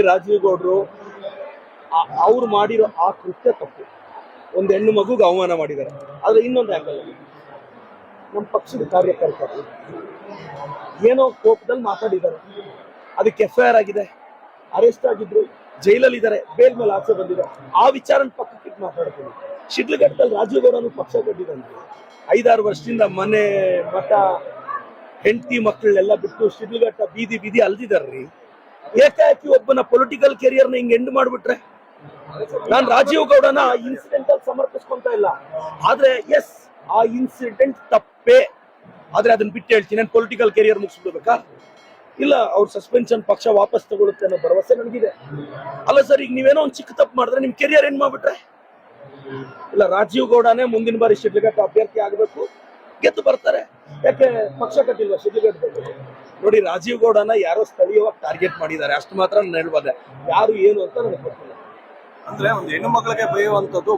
ರಾಜೀವ್ ಗೌಡ್ರು ಅವ್ರು ಮಾಡಿರೋ ಆ ಕೃತ್ಯ ತಪ್ಪು. ಒಂದು ಹೆಣ್ಣು ಮಗುಗೆ ಅವಮಾನ ಮಾಡಿದ್ದಾರೆ. ಆದ್ರೆ ಇನ್ನೊಂದು ಯಾಕಲ್ಲ, ನಮ್ಮ ಪಕ್ಷದ ಕಾರ್ಯಕರ್ತರು ಏನೋ ಕೋಪದಲ್ಲಿ ಮಾತಾಡಿದ್ದಾರೆ, ಅದಕ್ಕೆ FIR ಆಗಿದೆ, ಅರೆಸ್ಟ್ ಆಗಿದ್ರು, ಜೈಲಲ್ಲಿ ಇದ್ದಾರೆ, ಬೇಲ್ ಮೇಲೆ ಆಚೆ ಬಂದಿದ್ದಾರೆ. ಆ ವಿಚಾರನ ಪಕ್ಕಕ್ಕೆ ಮಾತಾಡ್ತೀನಿ. ಶಿಡ್ಲಘಟ್ಟದಲ್ಲಿ ರಾಜೀವ್ ಗೌಡನು ಪಕ್ಷ ಕಟ್ಟಿದಂತೆ 5-6 ವರ್ಷದಿಂದ ಮನೆ ಮಠ ಹೆಂಡತಿ ಮಕ್ಕಳನ್ನೆಲ್ಲ ಬಿಟ್ಟು ಶಿಡ್ಲಘಟ್ಟ ಬೀದಿ ಬೀದಿ ಅಲ್ದಿದಾರ್ರಿ. ಏಕಾಏಕಿ ಒಬ್ಬನ ಪೊಲಿಟಿಕಲ್ ಕೆರಿಯರ್ನ ಹಿಂಗ್ ಎಂಡ್ ಮಾಡ್ಬಿಟ್ರೆ, ನಾನ್ ರಾಜೀವ್ ಗೌಡನ ಇನ್ಸಿಡೆಂಟ್ ಅಲ್ಲಿ ಸಮರ್ಪಿಸ್ಕೊಂತ ಇಲ್ಲ, ಆದ್ರೆ ಎಸ್ ಆ ಇನ್ಸಿಡೆಂಟ್ ತಪ್ಪೇ, ಆದ್ರೆ ಅದನ್ನ ಬಿಟ್ಟು ಹೇಳ್ತೀನಿ. ನಾನು ಪೊಲಿಟಿಕಲ್ ಕೆರಿಯರ್ ಮುಗಿಸ್ಬಿಡ್ಬೇಕಾ? ಇಲ್ಲ, ಅವ್ರ ಸಸ್ಪೆನ್ಷನ್ ಪಕ್ಷ ವಾಪಸ್ ತಗೊಳುತ್ತೆ ಅನ್ನೋ ಭರವಸೆ ನನಗಿದೆ. ಅಲ್ಲ ಸರ್, ಈಗ ನೀವೇನೋ ಒಂದು ಚಿಕ್ಕ ತಪ್ಪು ಮಾಡಿದ್ರೆ ನಿಮ್ ಕೆರಿಯರ್ ಎಂಡ್ ಮಾಡ್ಬಿಟ್ರೆ, ಇಲ್ಲ ರಾಜೀವ್ ಗೌಡನೇ ಮುಂದಿನ ಬಾರಿ ಶಿಡ್ಲಘಟ್ಟ ಅಭ್ಯರ್ಥಿ ಆಗಬೇಕು, ಗೆದ್ದು ಬರ್ತಾರೆ. ಯಾಕೆ ಪಕ್ಷ ಕಟ್ಟಿಲ್ವಾ ಶಿಡ್ಲಘಟ್ಟದಲ್ಲಿ? ನೋಡಿ, ರಾಜೀವ್ ಗೌಡನ ಯಾರೋ ಸ್ಥಳೀಯವಾಗಿ ಟಾರ್ಗೆಟ್ ಮಾಡಿದ್ದಾರೆ, ಅಷ್ಟು ಮಾತ್ರ ನಾನು ಹೇಳ್ಬಾರ್ದೆ. ಯಾರು ಏನು ಅಂತ ನನಗೆ ಗೊತ್ತಿಲ್ಲ. ಅಂದ್ರೆ ಒಂದು ಹೆಣ್ಣು ಮಕ್ಕಳಿಗೆ ಬೈಯುವಂತದ್ದು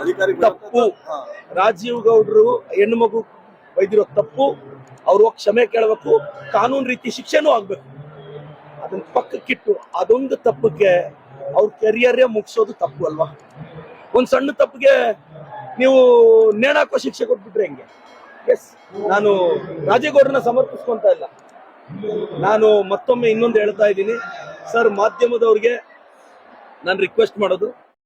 ಅಧಿಕಾರಿ ತಪ್ಪು. ರಾಜೀವ್ ಗೌಡ್ರು ಹೆಣ್ಣು ಮಗು ಬೈದಿರೋ ತಪ್ಪು. ಅವ್ರು ಕ್ಷಮೆ ಕೇಳಬೇಕು, ಕಾನೂನು ರೀತಿ ಶಿಕ್ಷೆನೂ ಆಗ್ಬೇಕು. ಅದನ್ನ ಪಕ್ಕಕ್ಕಿಟ್ಟು ಅದೊಂದು ತಪ್ಪಕ್ಕೆ ಅವ್ರ ಕೆರಿಯರೇ ಮುಗಿಸೋದು ತಪ್ಪು ಅಲ್ವಾ? ಒಂದ್ ಸಣ್ಣ ತಪ್ಪಿಗೆ ನೀವು ನೇಣಾಕೋ ಶಿಕ್ಷೆ ಕೊಟ್ಬಿಟ್ರೆ ಹೆಂಗೆ? ಎಸ್, ನಾನು ರಾಜೀವ್ ಗೌಡ್ರನ್ನ ಸಮರ್ಪಿಸ್ಕೊಂತ ಇಲ್ಲ. ನಾನು ಮತ್ತೊಮ್ಮೆ ಇನ್ನೊಂದು ಹೇಳ್ತಾ ಇದ್ದೀನಿ ಸರ್, ಮಾಧ್ಯಮದವ್ರಿಗೆ ನಾನು ರಿಕ್ವೆಸ್ಟ್ ಮಾಡೋದು,